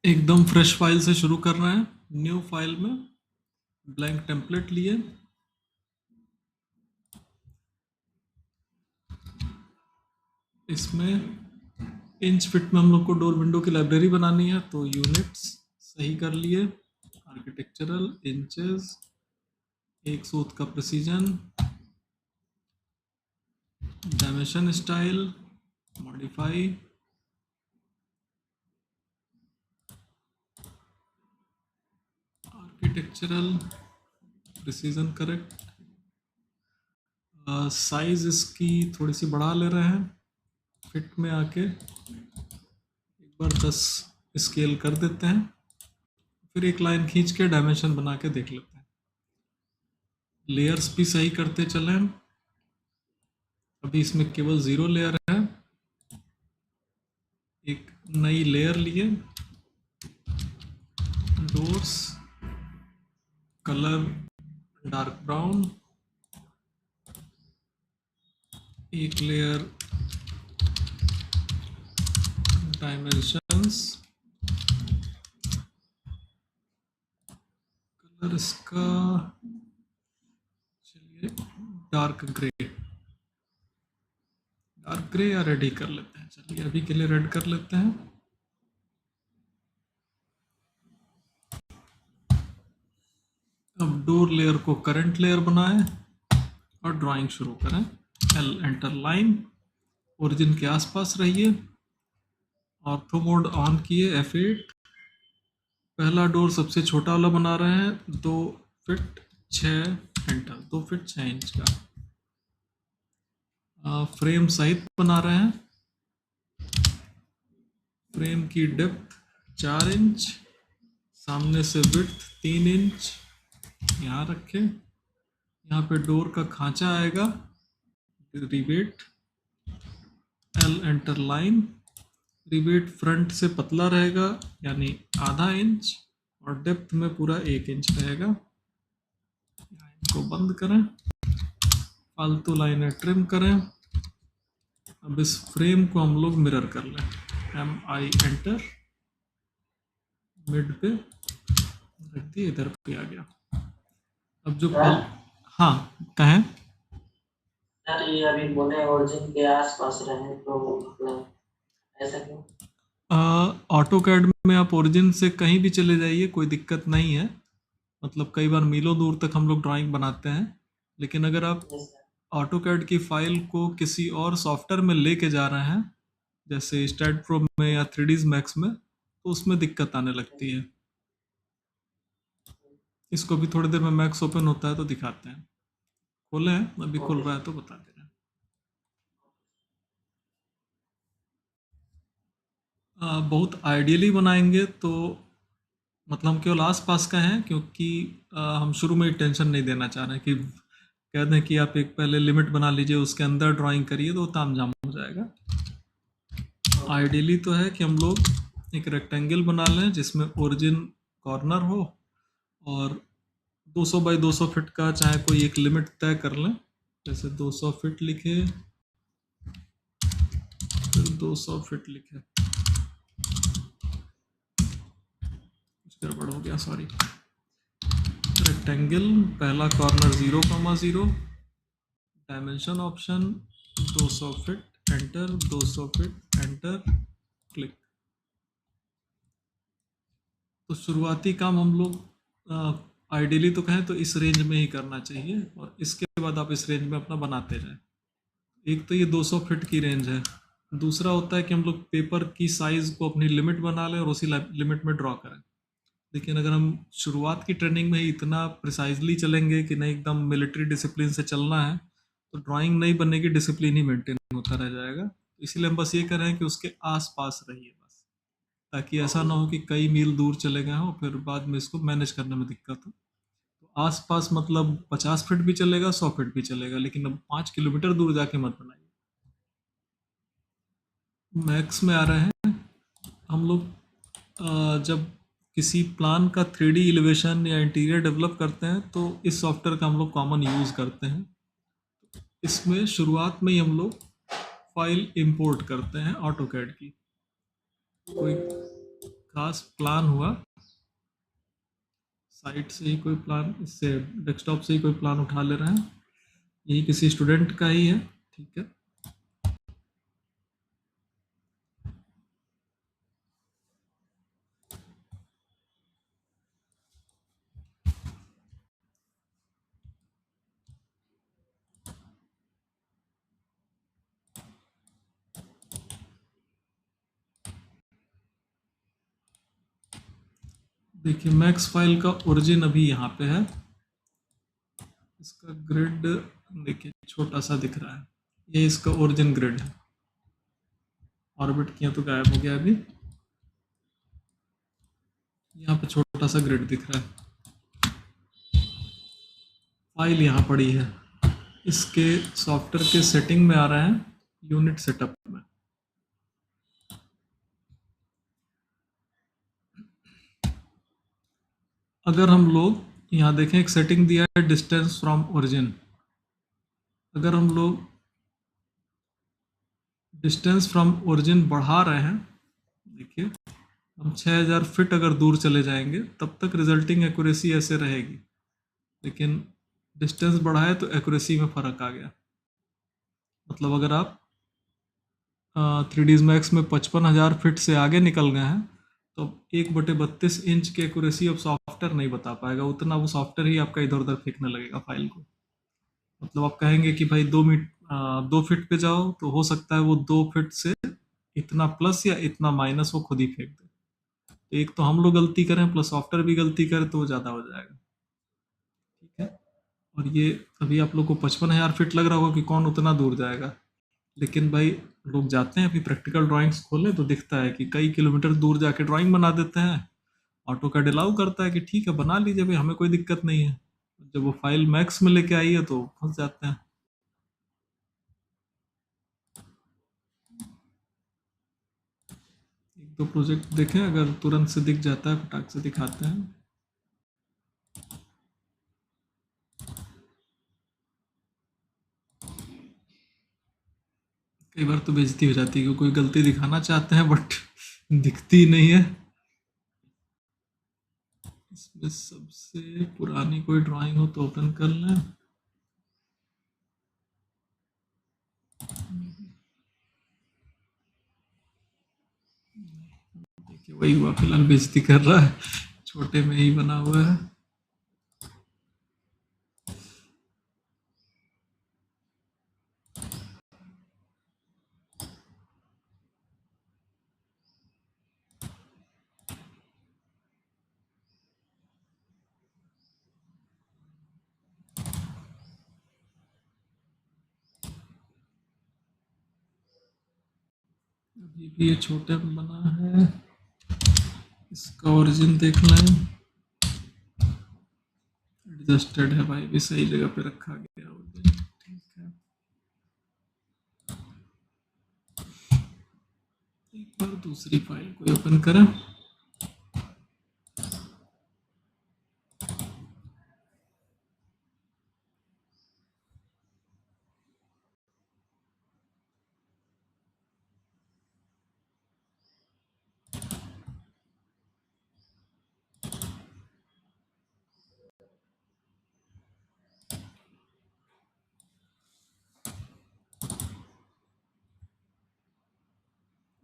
एकदम fresh file से शुरू कर रहे हैं। न्यू फाइल में ब्लैंक टेम्पलेट लिए, इसमें इंच फिट में हम लोग को डोर विंडो की लाइब्रेरी बनानी है, तो यूनिट्स सही कर लिए। आर्किटेक्चरल इंचेस, एक सूत का precision, dimension style, modify, architectural precision correct. Size इसकी थोड़ी सी बढ़ा ले रहे हैं, फिट में आके एक बार 10 स्केल कर देते हैं, फिर एक लाइन खींच के डायमेंशन बना के देख लेते हैं। लेयर्स भी सही करते चलें। अभी इसमें केवल 0 लेयर है, एक नई लेयर लिए, डोर्स, कलर डार्क ब्राउन, एक लेयर डायमेंशंस, कलर इसका चलिए डार्क ग्रे, डार्क ग्रे या रेड ही कर लेते हैं। चलिए अभी के लिए रेड कर लेते हैं। अब डोर लेयर को करंट लेयर बनाएं और ड्राइंग शुरू करें। एल एंटर लाइन, ओरिजिन के आसपास रहिए, ऑर्थो मोड ऑन किए, F8। पहला डोर सबसे छोटा वाला बना रहे हैं, 2 फीट 6 एंटर, 2 फीट 6 इंच का। फ्रेम सहित बना रहे हैं, फ्रेम की डेप्थ 4 इंच, सामने से विड्थ 3 इंच यहाँ रखें। यहाँ पे डोर का खांचा आएगा, rivet, L enter line, rivet front से पतला रहेगा यानी आधा इंच, और डेप्थ में पूरा 1 इंच रहेगा। इनको बंद करें, फालतू लाइनें ट्रिम करें। अब इस फ्रेम को हम लोग मिरर कर लें, MI एंटर, मिड पे रख दिए, इधर पे आ गया। अब जो हाँ कहें सर, ये अभी बोले ओरिजिन के आसपास रहे, तो मतलब ऐसा क्यों? ऑटो कैड में आप ओरिजिन से कहीं भी चले जाइए, कोई दिक्कत नहीं है। मतलब कई बार मीलों दूर तक हम लोग ड्राइंग बनाते हैं, लेकिन अगर आप यस सर। ऑटो कैड की फाइल को किसी और सॉफ्टवेयर में लेके जा रहे हैं, जैसे स्टैट प्रो में या 3ds मैक्स में, तो उसमें दिक्कत आने लगती है। इसको भी थोड़ी देर में मैक्स ओपन होता है तो दिखाते हैं। खोले हैं, अभी खुल रहा है तो बता दे रहे हैं। बहुत आइडियली बनाएंगे तो मतलब हम केवल आस पास का हैं, क्योंकि हम शुरू में ही टेंशन नहीं देना चाह रहे हैं कि कह दें कि आप एक पहले लिमिट बना लीजिए, उसके अंदर ड्राइंग करिए, तो तामझाम हो जाएगा। आइडियली तो है कि हम लोग एक रेक्टेंगल बना लें जिसमें ओरिजिन कॉर्नर हो, और 200 बाई 200 फीट का चाहे कोई एक लिमिट तय कर लें, जैसे 200 फीट लिखे, फिर 200 फीट लिखे, कुछ गड़बड़ हो गया, सॉरी। रेक्टेंगल, पहला corner 0,0, dimension option 200 feet, enter, 200 feet, enter, click. तो शुरुआती काम हम लोग आइडियली तो कहें तो इस रेंज में ही करना चाहिए, और इसके बाद आप इस रेंज में अपना बनाते जाएं। एक तो ये 200 फीट की रेंज है, दूसरा होता है कि हम लोग पेपर की साइज़ को अपनी लिमिट बना लें और उसी लिमिट में ड्रॉ करें। लेकिन अगर हम शुरुआत की ट्रेनिंग में ही इतना प्रिसाइजली चलेंगे कि नहीं, एकदम मिलिट्री डिसिप्लिन से चलना है, तो ड्राइंग नहीं बनेगी, डिसिप्लिन ही मेंटेन होता रह जाएगा। इसीलिए हम बस ये कर रहे हैं कि उसके आसपास रहिए बस, ताकि ऐसा ना हो कि कई मील दूर चले गए हों फिर बाद में इसको मैनेज करने में दिक्कत हो। तो आसपास मतलब 50 फीट भी चलेगा, 100 फीट भी चलेगा, लेकिन अब 5 किलोमीटर दूर जाके मत बनाइए। मैक्स में आ रहे हैं हम लोग। जब किसी प्लान का 3D एलिवेशन या इंटीरियर डेवलप करते हैं तो इस सॉफ्टवेयर का हम लोग कॉमन यूज़ करते हैं। इसमें शुरुआत में ही हम लोग फाइल इंपोर्ट करते हैं ऑटो कैड की। कोई खास प्लान हुआ, साइट से ही कोई प्लान, इससे डेस्कटॉप से ही कोई प्लान उठा ले रहे हैं, यही किसी स्टूडेंट का ही है, ठीक है। देखिए मैक्स फाइल का ओरिजिन अभी यहाँ पे है, इसका ग्रिड देखिए छोटा सा दिख रहा है, ये इसका ओरिजिन ग्रिड है। ऑर्बिट किया तो गायब हो गया अभी, यहाँ पे छोटा सा ग्रिड दिख रहा है। फाइल यहाँ पड़ी है, इसके सॉफ्टवेयर के सेटिंग में आ रहे हैं, यूनिट सेटअप में। अगर हम लोग यहाँ देखें, एक सेटिंग दिया है डिस्टेंस फ्रॉम ओरिजिन, अगर हम लोग डिस्टेंस फ्रॉम ओरिजिन बढ़ा रहे हैं, देखिए हम 6000 फीट अगर दूर चले जाएंगे तब तक रिजल्टिंग एक्यूरेसी ऐसे रहेगी, लेकिन डिस्टेंस बढ़ाए तो एक्यूरेसी में फ़र्क आ गया। मतलब अगर आप 3ds मैक्स में 55,000 फीट से आगे निकल गए हैं तो 1/32 इंच की एक्यूरेसी अब सॉफ्टवेयर नहीं बता पाएगा, उतना वो सॉफ्टवेयर ही आपका इधर उधर फेंकने लगेगा फाइल को। मतलब आप कहेंगे कि भाई 2 फीट पे जाओ, तो हो सकता है वो 2 फीट से इतना प्लस या इतना माइनस वो खुद ही फेंक दे। तो एक तो हम लोग गलती करें प्लस सॉफ्टवेयर भी गलती करे तो वो ज़्यादा हो जाएगा, ठीक है। और ये अभी आप लोग को 55,000 फीट लग रहा होगा कि कौन उतना दूर जाएगा, लेकिन भाई लोग जाते हैं, अभी प्रैक्टिकल ड्राइंग्स खोले तो दिखता है कि कई किलोमीटर दूर जाके ड्राइंग बना देते हैं। ऑटो कैड अलाउ करता है कि ठीक है बना लीजिए भाई, हमें कोई दिक्कत नहीं है। जब वो फाइल मैक्स में लेके आई है तो फंस जाते हैं। एक दो प्रोजेक्ट देखें, अगर तुरंत से दिख जाता है फटाक से दिखाते हैं। कई बार तो बेइज्जती हो जाती है कि कोई गलती दिखाना चाहते हैं बट दिखती नहीं है। इसमें सबसे पुरानी कोई ड्राइंग हो तो ओपन कर लें। देखिए वही हुआ, फिलहाल बेइज्जती कर रहा है, छोटे में ही बना हुआ है। अभी भी ये छोटे में बना है, इसका ओरिजिन देख लें। एडजस्टेड है भाई, भी सही जगह पे रखा गया ओरिजिन, ठीक है। एक बार दूसरी फाइल को ओपन करें।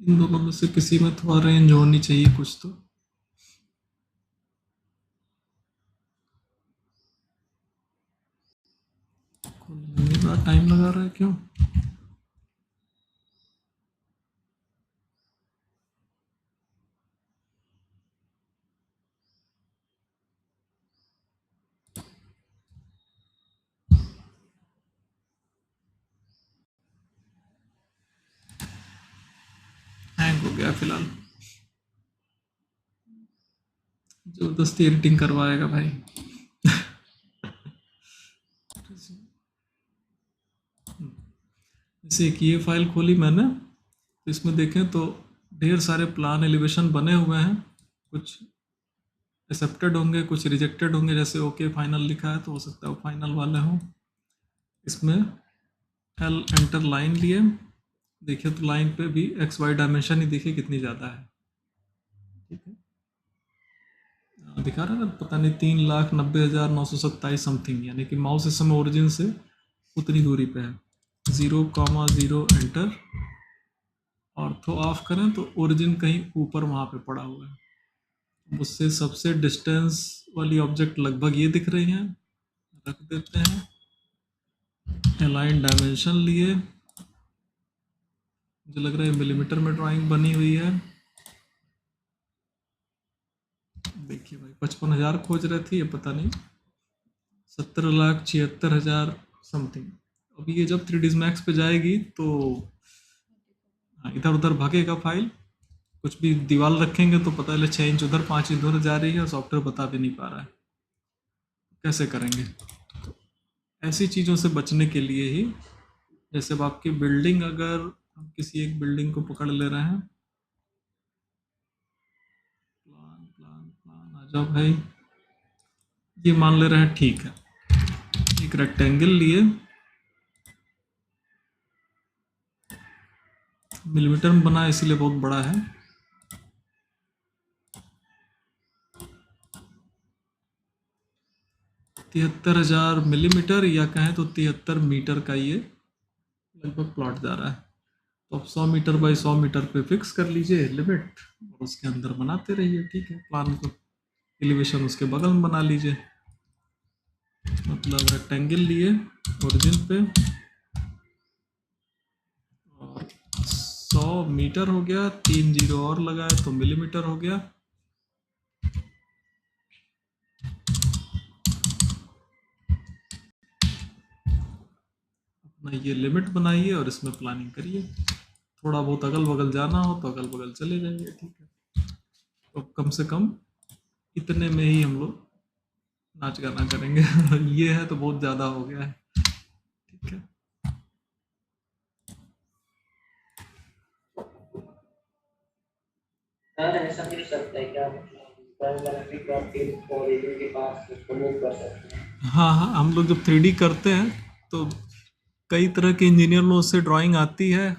इन दोनों में से किसी में थोड़ा रेंज होनी चाहिए कुछ तो। खोलने में बड़ा टाइम लगा रहा है क्यों? हैंग हो गया फिलहाल, जबरदस्ती एडिटिंग करवाएगा भाई। जैसे एक ये फाइल खोली मैंने, तो इसमें देखें तो ढेर सारे प्लान एलिवेशन बने हुए हैं, कुछ एक्सेप्टेड होंगे कुछ रिजेक्टेड होंगे, जैसे ओके फाइनल लिखा है तो हो सकता है वो फाइनल वाले हों। इसमें एल एंटर लाइन लिए, देखिए तो लाइन पे भी एक्स वाई डायमेंशन ही देखिए कितनी ज़्यादा है, ठीक है। दिखा रहा है ना, पता नहीं 3,90,927 समथिंग, यानी कि माउस इस समय ओरिजिन से उतनी दूरी पे है। 0,0 एंटर, ऑर्थो ऑफ करें तो ओरिजिन कहीं ऊपर वहाँ पे पड़ा हुआ है। उससे सबसे डिस्टेंस वाली ऑब्जेक्ट लगभग ये दिख रही हैं, रख देते हैं। अलाइन डायमेंशन लिए, मुझे लग रहा है मिलीमीटर में ड्राइंग बनी हुई है। देखिए भाई 55,000 खोज रहे थे, ये पता नहीं 17,76,000 समथिंग। अभी ये जब 3ds Max पे जाएगी तो इधर उधर भागेगा फाइल, कुछ भी दीवार रखेंगे तो पता चले 6 इंच उधर 5 इंच उधर जा रही है, सॉफ्टवेयर बता भी नहीं पा रहा है। कैसे करेंगे? तो ऐसी चीज़ों से बचने के लिए ही, जैसे अब आपकी बिल्डिंग, अगर हम किसी एक बिल्डिंग को पकड़ ले रहे हैं, प्लान प्लान प्लान आ जाओ भाई, ये मान ले रहे हैं, ठीक है, एक रेक्टेंगल लिए, मिलीमीटर में बना है इसीलिए बहुत बड़ा है। 73,000 मिलीमीटर, या कहें तो 73 मीटर का ये लगभग प्लॉट जा रहा है। तो अब 100 मीटर बाई 100 मीटर पे फिक्स कर लीजिए लिमिट, और उसके अंदर बनाते रहिए, ठीक है। प्लान को एलिवेशन उसके बगल में बना लीजिए, मतलब रेक्टेंगल लिए ओरिजिन पे, और 100 मीटर हो गया, 3 जीरो और लगाए तो मिलीमीटर हो गया। अपना ये लिमिट बनाइए और इसमें प्लानिंग करिए। थोड़ा बहुत अगल बगल जाना हो तो अगल बगल चले जाइए, ठीक है। तो कम से कम इतने में ही हम लोग नाच गाना करेंगे। ये है तो बहुत ज़्यादा हो गया है, ठीक है। सर ऐसा नहीं सकता है क्या, ओरिजिन के पास उसको मूव कर सकते हैं? हाँ हाँ, हम लोग जब 3D करते हैं तो कई तरह के इंजीनियर लोग से ड्राइंग आती है।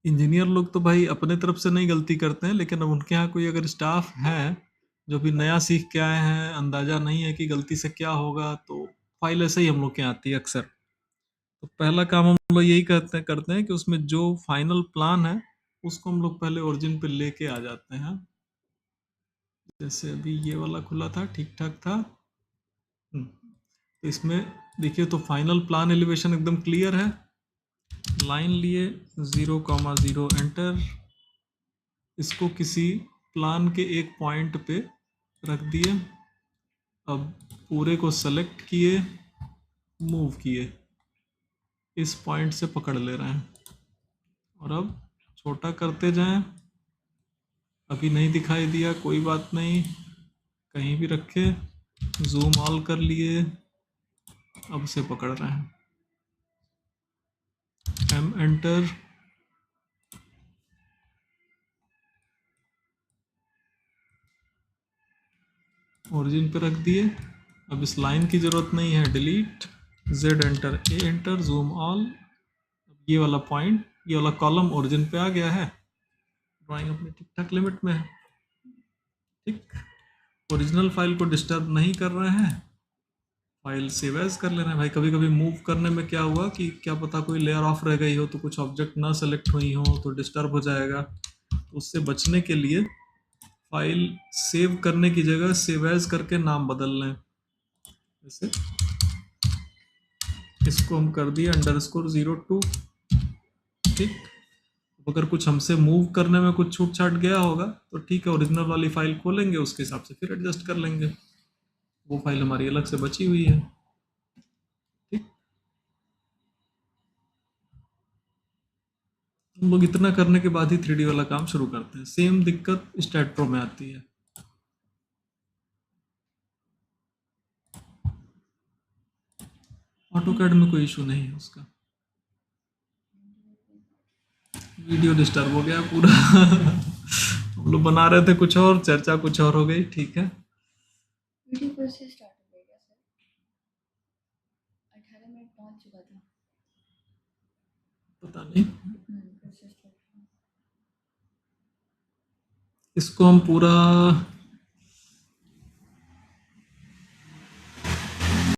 इंजीनियर लोग तो भाई अपने तरफ से नहीं गलती करते हैं, लेकिन अब उनके यहाँ कोई अगर स्टाफ है जो भी नया सीख के आए हैं, अंदाजा नहीं है कि गलती से क्या होगा, तो फाइल ऐसे ही हम लोग के यहाँ आती है अक्सर। तो पहला काम हम लोग यही करते हैं कि उसमें जो फाइनल प्लान है उसको हम लोग पहले ओरिजिन पे लेके आ जाते हैं। जैसे अभी ये वाला खुला था, ठीक ठाक था। तो इसमें देखिए तो फाइनल प्लान एलिवेशन एकदम क्लियर है। लाइन लिए 0,0 एंटर, इसको किसी प्लान के एक पॉइंट पे रख दिए। अब पूरे को सेलेक्ट किए, मूव किए, इस पॉइंट से पकड़ ले रहे हैं, और अब छोटा करते जाएं। अभी नहीं दिखाई दिया, कोई बात नहीं, कहीं भी रखे, जूम ऑल कर लिए, अब से पकड़ रहे हैं, एम एंटर, ओरिजिन पे रख दिए। अब इस लाइन की ज़रूरत नहीं है, डिलीट, जेड एंटर, ए एंटर, जूम ऑल। ये वाला पॉइंट, ये वाला कॉलम ओरिजिन पे आ गया है, ड्राइंग अपनी ठीक ठाक लिमिट में है, ठीक। ओरिजिनल फाइल को डिस्टर्ब नहीं कर रहे हैं, फाइल सेव एज कर ले रहे हैं। भाई कभी कभी मूव करने में क्या हुआ कि क्या पता कोई लेयर ऑफ रह गई हो, तो कुछ ऑब्जेक्ट ना सेलेक्ट हुई हो तो डिस्टर्ब हो जाएगा। तो उससे बचने के लिए फाइल सेव करने की जगह सेव एज करके नाम बदल लें। जैसे इसको हम कर दिए _02, ठीक। अगर कुछ हमसे मूव करने में कुछ छूट छाट गया होगा तो ठीक है, ओरिजिनल वाली फाइल खोलेंगे, उसके हिसाब से फिर एडजस्ट कर लेंगे। वो फाइल हमारी अलग से बची हुई है, ठीक। हम लोग इतना करने के बाद ही 3D वाला काम शुरू करते हैं। सेम दिक्कत स्टैट प्रो में आती है। ऑटोकैड में कोई इशू नहीं है उसका। वीडियो डिस्टर्ब हो गया पूरा। हम लोग बना रहे थे कुछ और, चर्चा कुछ और हो गई, ठीक है। वीडियो कब से स्टार्ट हो गया सर? 18 मिनट पहुंच चुका था। पता नहीं, कब से स्टार्ट हुआ? इसको हम पूरा